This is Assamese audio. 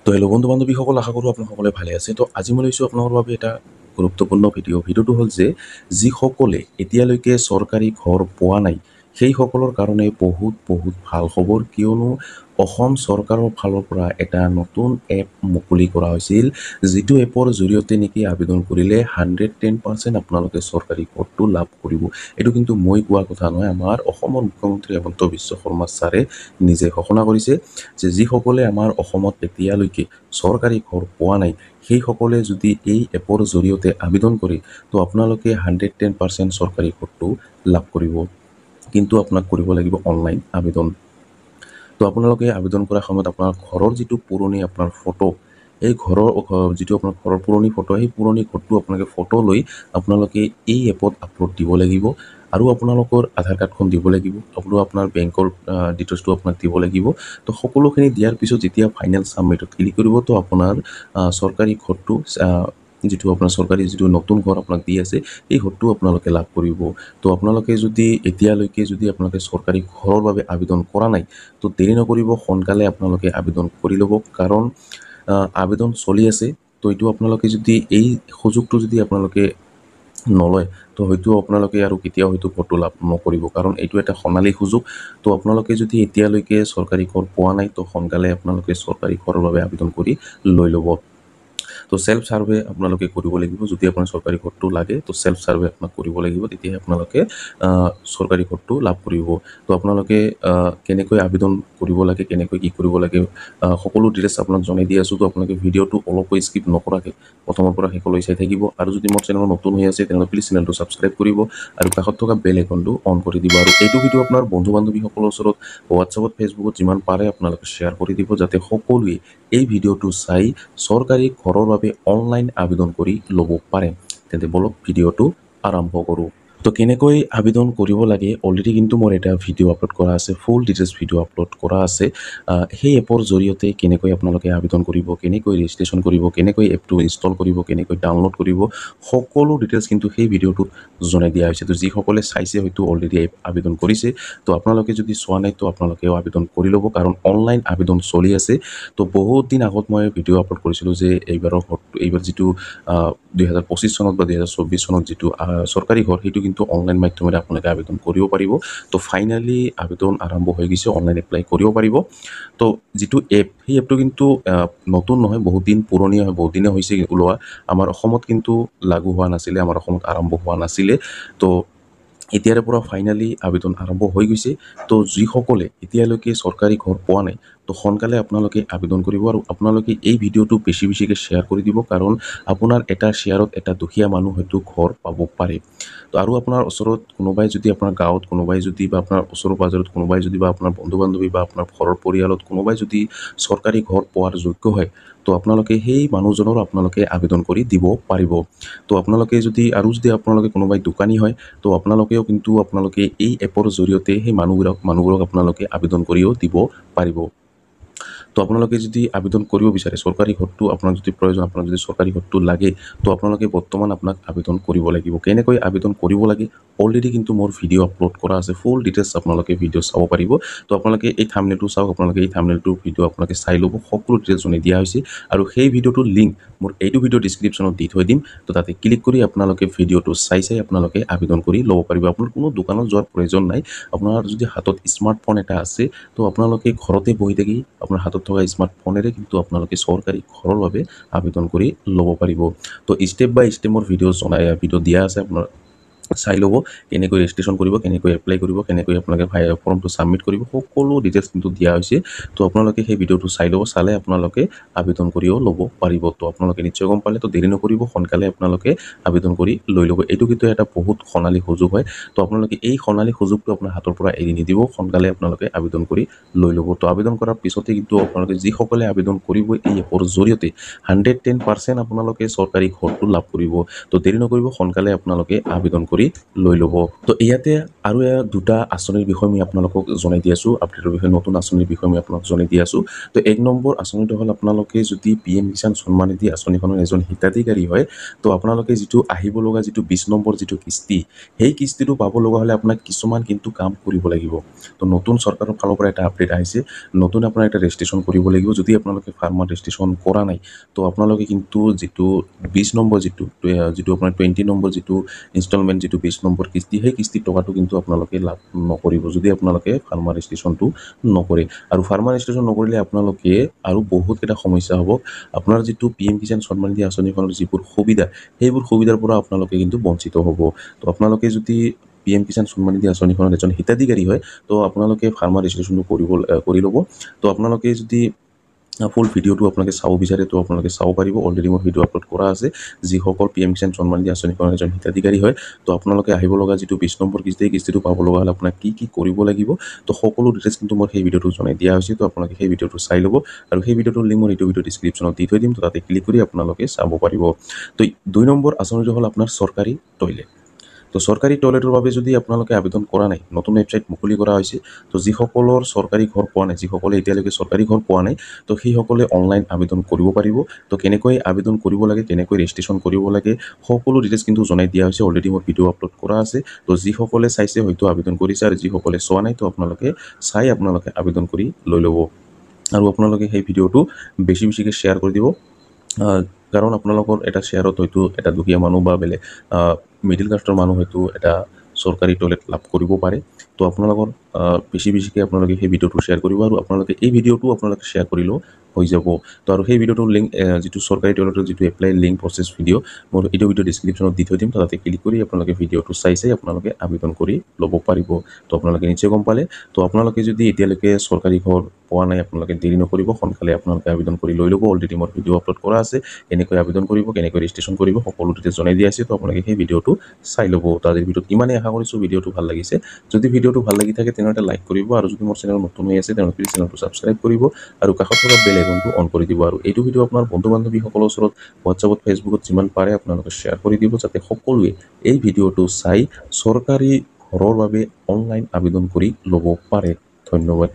তো হেল্ল' বন্ধু বান্ধৱীসকল, আশা কৰোঁ আপোনালোকে ভালে আছে। তো আজি মই লৈছোঁ আপোনালোকৰ বাবে এটা গুৰুত্বপূৰ্ণ ভিডিঅ'টো হ'ল যে যিসকলে এতিয়ালৈকে চৰকাৰী ঘৰ পোৱা নাই সেইসকলৰ কাৰণে বহুত বহুত ভাল খবৰ, কিয়নো অসম চৰকাৰৰ ফালৰ পৰা এটা নতুন এপ মুকলি কৰা হৈছিল, যিটো এপৰ জৰিয়তে নেকি আবেদন কৰিলে 110% আপোনালোকে চৰকাৰী ঘৰটো লাভ কৰিব। এইটো কিন্তু মই কোৱা কথা নহয়, আমাৰ অসমৰ মুখ্যমন্ত্ৰী হিমন্ত বিশ্ব শৰ্মা ছাৰে নিজে ঘোষণা কৰিছে যে যিসকলে আমাৰ অসমত এতিয়ালৈকে চৰকাৰী ঘৰ পোৱা নাই সেইসকলে যদি এই এপৰ জৰিয়তে আবেদন কৰে তো আপোনালোকে 110% চৰকাৰী ঘৰটো লাভ কৰিব। কিন্তু আপোনাক কৰিব লাগিব অনলাইন আবেদন। তো আপোনালোকে আবেদন কৰাৰ সময়ত আপোনাৰ ঘৰৰ যিটো পুৰণি আপোনাৰ ফটো, এই ঘৰৰ যিটো আপোনাৰ ঘৰৰ পুৰণি ফটো, সেই পুৰণি ঘৰটো আপোনালোকে ফটো লৈ আপোনালোকে এই এপত আপলোড দিব লাগিব। আৰু আপোনালোকৰ আধাৰ কাৰ্ডখন দিব লাগিব, আৰু আপোনাৰ বেংকৰ ডিটেইলছটো আপোনাক দিব লাগিব। তো সকলোখিনি দিয়াৰ পিছত যেতিয়া ফাইনেল ছাবমিটত ক্লিক কৰিব তো আপোনাৰ চৰকাৰী ঘৰটো, যিটো আপোনাৰ চৰকাৰী যিটো নতুন ঘৰ আপোনাক দি আছে এই ঘৰটো আপোনালোকে লাভ কৰিব। তো আপোনালোকে যদি এতিয়ালৈকে যদি আপোনালোকে চৰকাৰী ঘৰৰ বাবে আবেদন কৰা নাই তো দেৰি নকৰিব, সোনকালে আপোনালোকে আবেদন কৰি ল'ব, কাৰণ আবেদন চলি আছে। তো এইটো আপোনালোকে যদি এই সুযোগটো যদি আপোনালোকে নলয় তো হয়তো আপোনালোকে আৰু কেতিয়াও হয়তো ঘৰটো লাভ নকৰিব, কাৰণ এইটো এটা সোণালী সুযোগ। তো আপোনালোকে যদি এতিয়ালৈকে চৰকাৰী ঘৰ পোৱা নাই তো সোনকালে আপোনালোকে চৰকাৰী ঘৰৰ বাবে আবেদন কৰি লৈ ল'ব। তো সেলফ সাৰ্ভে আপোনালোকে কৰিব লাগিব। যদি আপোনাৰ চৰকাৰী ঘৰটো লাগে তো সেলফ সাৰ্ভে আপোনাক কৰিব লাগিব, তেতিয়াহে আপোনালোকে চৰকাৰী ঘৰটো লাভ কৰিব। তো আপোনালোকে কেনেকৈ আবেদন কৰিব লাগে, কেনেকৈ কি কৰিব লাগে, সকলো ডিটেইলছ আপোনাক জনাই দি আছোঁ। তো আপোনালোকে ভিডিঅ'টো অলপকৈ স্কিপ নকৰাকৈ প্ৰথমৰ পৰা শেষলৈ চাই থাকিব। আৰু যদি মোৰ চেনেল নতুন হৈ আছে তেনেহ'লে প্লিজ চেনেলটো ছাবস্ক্ৰাইব কৰিব আৰু কাষত থকা বেল আইকনটো অন কৰি দিব। আৰু এইটো ভিডিঅ' আপোনাৰ বন্ধু বান্ধৱীসকলৰ ওচৰত হোৱাটছআপত, ফেচবুকত যিমান পাৰে আপোনালোকে শ্বেয়াৰ কৰি দিব, যাতে সকলোৱে এই ভিডিঅ'টো চাই চৰকাৰী ঘৰৰ বাবে অনলাইন আবেদন কৰি ল'ব পাৰে। তেন্তে বলক ভিডিঅ'টো আৰম্ভ কৰোঁ। তো কেনেকৈ আবেদন কৰিব লাগে অলৰেডি কিন্তু মোৰ এটা ভিডিঅ' আপলোড কৰা আছে, ফুল ডিটেইলছ ভিডিঅ' আপলোড কৰা আছে। সেই এপৰ জৰিয়তে কেনেকৈ আপোনালোকে আবেদন কৰিব, কেনেকৈ ৰেজিষ্ট্ৰেশ্যন কৰিব, কেনেকৈ এপটো ইনষ্টল কৰিব, কেনেকৈ ডাউনলোড কৰিব, সকলো ডিটেইলছ কিন্তু সেই ভিডিঅ'টোত জনাই দিয়া হৈছে। তো যিসকলে চাইছে হয়তো অলৰেডি আবেদন কৰিছে, তো আপোনালোকে যদি চোৱা নাই তো আপোনালোকেও আবেদন কৰি ল'ব, কাৰণ অনলাইন আবেদন চলি আছে। তো বহুত দিন আগত মই ভিডিঅ' আপলোড কৰিছিলোঁ যে এইবাৰ যিটো 2025 চনত বা 2024 চনত যিটো চৰকাৰী ঘৰ সেইটো কিন্তু অনলাইন মাধ্যমেৰে আপোনালোকে আবেদন কৰিব পাৰিব। তো ফাইনেলি আবেদন আৰম্ভ হৈ গৈছে, অনলাইন এপ্লাই কৰিব পাৰিব। তো যিটো এপ, সেই এপটো কিন্তু নতুন নহয়, বহুত দিন পুৰণি হয়, বহুত দিনে হৈছে ওলোৱা। আমাৰ অসমত কিন্তু লাগু হোৱা নাছিলে, আমাৰ অসমত আৰম্ভ হোৱা নাছিলে। তো এতিয়াৰে পৰা ফাইনেলি আবেদন আৰম্ভ হৈ গৈছে। তো যিসকলে এতিয়ালৈকে চৰকাৰী ঘৰ পোৱা নাই তো সোনকালে আপোনালোকে আবেদন কৰিব, আৰু আপোনালোকে এই ভিডিঅ'টো বেছিকৈ শ্বেয়াৰ কৰি দিব, কাৰণ আপোনাৰ এটা শ্বেয়াৰত এটা দুখীয়া মানুহ হয়তো ঘৰ পাব পাৰে। তো আৰু আপোনাৰ ওচৰত কোনোবাই যদি, আপোনাৰ গাঁৱত কোনোবাই যদি, বা আপোনাৰ ওচৰৰ পাজৰত কোনোবাই যদি, বা আপোনাৰ বন্ধু বান্ধৱী বা আপোনাৰ ঘৰৰ পৰিয়ালত কোনোবাই যদি চৰকাৰী ঘৰ পোৱাৰ যোগ্য হয় তো আপোনালোকে সেই মানুহজনৰ আপোনালোকে আবেদন কৰি দিব পাৰিব। তো আপোনালোকে যদি, আৰু যদি আপোনালোকে কোনোবাই দোকানী হয় তো আপোনালোকেও কিন্তু আপোনালোকে এই এপৰ জৰিয়তে সেই মানুহবোৰক আপোনালোকে আবেদন কৰিও দিব পাৰিব। তো আপোনালোকে যদি আবেদন কৰিব বিচাৰে চৰকাৰী ঘৰটো, আপোনাৰ যদি প্ৰয়োজন, আপোনাক যদি চৰকাৰী ঘৰটো লাগে তো আপোনালোকে বৰ্তমান আপোনাক আবেদন কৰিব লাগিব। কেনেকৈ আবেদন কৰিব লাগে অলৰেডি কিন্তু মোৰ ভিডিঅ' আপলোড কৰা আছে, ফুল ডিটেইলছ আপোনালোকে ভিডিঅ' চাব পাৰিব। তো আপোনালোকে এই থাম্বনেইলটো চাওক, আপোনালোকে এই থাম্বনেইলটোৰ ভিডিঅ' আপোনালোকে চাই ল'ব, সকলো ডিটেইলছ জনাই দিয়া হৈছে। আৰু সেই ভিডিঅ'টোৰ লিংক মোৰ এইটো ভিডিঅ' ডিছক্ৰিপশ্যনত দি থৈ দিম। তো তাতে ক্লিক কৰি আপোনালোকে ভিডিঅ'টো চাই আপোনালোকে আবেদন কৰি ল'ব পাৰিব। আপোনাৰ কোনো দোকানত যোৱাৰ প্ৰয়োজন নাই। আপোনাৰ যদি হাতত স্মাৰ্টফোন এটা আছে তো আপোনালোকে ঘৰতে বহি থাকি আপোনাৰ হাতত থকা স্মাৰ্টফোনেৰে কিন্তু আপোনালোকে চৰকাৰী ঘৰৰ বাবে আবেদন কৰি ল'ব পাৰিব। তো ষ্টেপ বাই ষ্টেপ মোৰ ভিডিঅ' দিয়া আছে, আপোনাৰ চাই ল'ব, কেনেকৈ ৰেজিষ্ট্ৰেশ্যন কৰিব, কেনেকৈ এপ্লাই কৰিব, কেনেকৈ আপোনালোকে ফৰ্মটো ছাবমিট কৰিব, সকলো ডিটেইলছ কিন্তু দিয়া হৈছে। তো আপোনালোকে সেই ভিডিঅ'টো চাই ল'ব, চালে আপোনালোকে আবেদন কৰিও ল'ব পাৰিব। তো আপোনালোকে নিশ্চয় গম পালে, তো দেৰি নকৰিব, সোনকালে আপোনালোকে আবেদন কৰি লৈ ল'ব। এইটো কিন্তু এটা বহুত সোণালী সুযোগ হয়। তো আপোনালোকে এই সোণালী সুযোগটো আপোনাৰ হাতৰ পৰা এৰি নিদিব, সোনকালে আপোনালোকে আবেদন কৰি লৈ ল'ব। তো আবেদন কৰাৰ পিছতে কিন্তু আপোনালোকে যিসকলে আবেদন কৰিব এই এপৰ জৰিয়তে 110% আপোনালোকে চৰকাৰী ঘৰটো লাভ কৰিব। তো দেৰি নকৰিব, সোনকালে আপোনালোকে আবেদন কৰি কৰি লৈ ল'ব। তো ইয়াতে আৰু দুটা আঁচনিৰ বিষয়ে মই আপোনালোকক জনাই দি আছোঁ, আপডেটৰ বিষয়ে নতুন আঁচনিৰ বিষয়ে মই আপোনালোকক জনাই দি আছোঁ। তো 1 নম্বৰ আঁচনিটো হ'ল আপোনালোকে যদি PM কিষাণ সন্মান নিধি আঁচনিখনৰ এজন হিতাধিকাৰী হয়, তো আপোনালোকে যিটো আহিব লগা যিটো 20 নম্বৰ যিটো কিস্তি, সেই কিস্তিটো পাব লগা হ'লে আপোনাক কিছুমান কিন্তু কাম কৰিব লাগিব। তো নতুন চৰকাৰৰ ফালৰ পৰা এটা আপডেট আহিছে, নতুন আপোনাৰ এটা ৰেজিষ্ট্ৰেশ্যন কৰিব লাগিব। যদি আপোনালোকে ফাৰ্মাৰ ৰেজিষ্ট্ৰেশ্যন কৰা নাই, তো আপোনালোকে কিন্তু যিটো 20 নম্বৰ যিটো আপোনাৰ 20 নম্বৰ যিটো ইনষ্টলমেণ্ট যিটো 20 নম্বৰ কিস্তি, সেই কিস্তিৰ টকাটো কিন্তু আপোনালোকে লাভ নকৰিব যদি আপোনালোকে ফাৰ্মাৰ ৰেজিষ্ট্ৰেশ্যনটো নকৰে। আৰু ফাৰ্মাৰ ৰেজিষ্ট্ৰেশ্যন নকৰিলে আপোনালোকে আৰু বহুত কেইটা সমস্যা হ'ব। আপোনাৰ যিটো PM কিষাণ সন্মান নিধি আঁচনিখনৰ যিবোৰ সুবিধা, সেইবোৰ সুবিধাৰ পৰা আপোনালোকে কিন্তু বঞ্চিত হ'ব। তো আপোনালোকে যদি PM কিষাণ সন্মান নিধি আঁচনিখনৰ এজন হিতাধিকাৰী হয়, তো আপোনালোকে ফাৰ্মাৰ ৰেজিষ্ট্ৰেশ্যনটো কৰি ল'ব। তো আপোনালোকে যদি ফুল ভিডিঅ'টো আপোনালোকে চাব বিচাৰে, তো আপোনালোকে চাব পাৰিব। অলৰেডি মোৰ ভিডিঅ' আপলোড কৰা আছে। যিসকল PM কিষাণ সন্মান নিধি আঁচনিখনৰ এজন হিতাধিকাৰী হয়, তো আপোনালোকে আহিব লগা যিটো 20 নম্বৰ কিস্তি, কিস্তিটো পাব লগা হ'লে আপোনাক কি কি কৰিব লাগিব, তো সকলো ডিটেইলছ কিন্তু মই সেই ভিডিঅ'টো জনাই দিয়া হৈছে। তো আপোনালোকে সেই ভিডিঅ'টো চাই ল'ব, আৰু সেই ভিডিঅ'টোৰ লিংক মই এইটো ভিডিঅ' ডিছক্ৰিপশ্যনত দি থৈ দিম। তো তাতে ক্লিক কৰি আপোনালোকে চাব পাৰিব। তো 2 নম্বৰ আঁচনিটো হ'ল আপোনাৰ চৰকাৰী টয়লেট। তো চৰকাৰী টয়লেটৰ বাবে যদি আপোনালোকে আবেদন কৰা নাই, নতুন ৱেবছাইট মুকলি কৰা হৈছে। তো যিসকলৰ চৰকাৰী ঘৰ পোৱা নাই, যিসকলে এতিয়ালৈকে চৰকাৰী ঘৰ পোৱা নাই, তো সেইসকলে অনলাইন আবেদন কৰিব পাৰিব। তো কেনেকৈ আবেদন কৰিব লাগে, কেনেকৈ ৰেজিষ্ট্ৰেশ্যন কৰিব লাগে, সকলো ডিটেইলছ কিন্তু জনাই দিয়া হৈছে। অলৰেডি মোৰ ভিডিঅ' আপলোড কৰা আছে। তো যিসকলে চাইছে হয়তো আবেদন কৰিছে, আৰু যিসকলে চোৱা নাই, তো আপোনালোকে চাই আপোনালোকে আবেদন কৰি লৈ ল'ব। আৰু আপোনালোকে সেই ভিডিঅ'টো বেছিকৈ শ্বেয়াৰ কৰি দিব, কাৰণ আপোনালোকৰ এটা শ্বেয়াৰত হয়তো এটা দুখীয়া মানুহ বা বেলেগ মিডিল ক্লাছৰ মানুহ হয়তো এটা চৰকাৰী টয়লেট লাভ কৰিব পাৰে। তো আপোনালোকৰ বেছিকৈ আপোনালোকে সেই ভিডিঅ'টো শ্বেয়াৰ কৰিব, আৰু আপোনালোকে এই ভিডিঅ'টো আপোনালোকে শ্বেয়াৰ কৰিলেও হৈ যাব। তো আৰু সেই ভিডিঅ'টোৰ লিংক, যিটো চৰকাৰী টয়লেটৰ যিটো এপ্লাই লিংক প্ৰচেছ ভিডিঅ', মই এইটো ভিডিঅ' ডিছক্ৰিপশ্যনত দি থৈ দিম। তো তাতে ক্লিক কৰি আপোনালোকে ভিডিঅ'টো চাই আপোনালোকে আবেদন কৰি ল'ব পাৰিব। তো আপোনালোকে নিশ্চয় গম পালে। তো আপোনালোকে যদি এতিয়ালৈকে চৰকাৰী ঘৰ পোৱা নাই, আপোনালোকে দেৰি নকৰিব, সোনকালে আপোনালোকে আবেদন কৰি লৈ ল'ব। অলৰেডি মোৰ ভিডিঅ' আপলোড কৰা আছে, কেনেকৈ আবেদন কৰিব, কেনেকৈ ৰেজিষ্ট্ৰেশ্যন কৰিব, সকলো ডিটেইলছ জনাই দিয়া আছে। তো আপোনালোকে সেই ভিডিঅ'টো চাই ল'ব। তো আজিৰ ভিডিঅ'ত ইমানেই আশা কৰিছোঁ ভিডিঅ'টো ভাল লাগিছে। যদি ভিডিঅ'টো ভাল লাগি থাকে তেনেহ'লে লাইক কৰিব, আৰু যদি মোৰ চেনেল নতুন হৈ আছে তেনেহ'লে প্লিজ চেনেলটো ছাবস্ক্ৰাইব কৰিব, আৰু কাষত থকা বেল আইকনটো অন কৰি দিব। আৰু এইটো ভিডিঅ' আপোনাৰ বন্ধু বান্ধৱীসকলৰ ওচৰত হোৱাটছআপত, ফেচবুকত যিমান পাৰে আপোনালোকে শ্বেয়াৰ কৰি দিব, যাতে সকলোৱে এই ভিডিঅ'টো চাই চৰকাৰী ঘৰৰ বাবে অনলাইন আবেদন কৰি ল'ব পাৰে। ধন্যবাদ।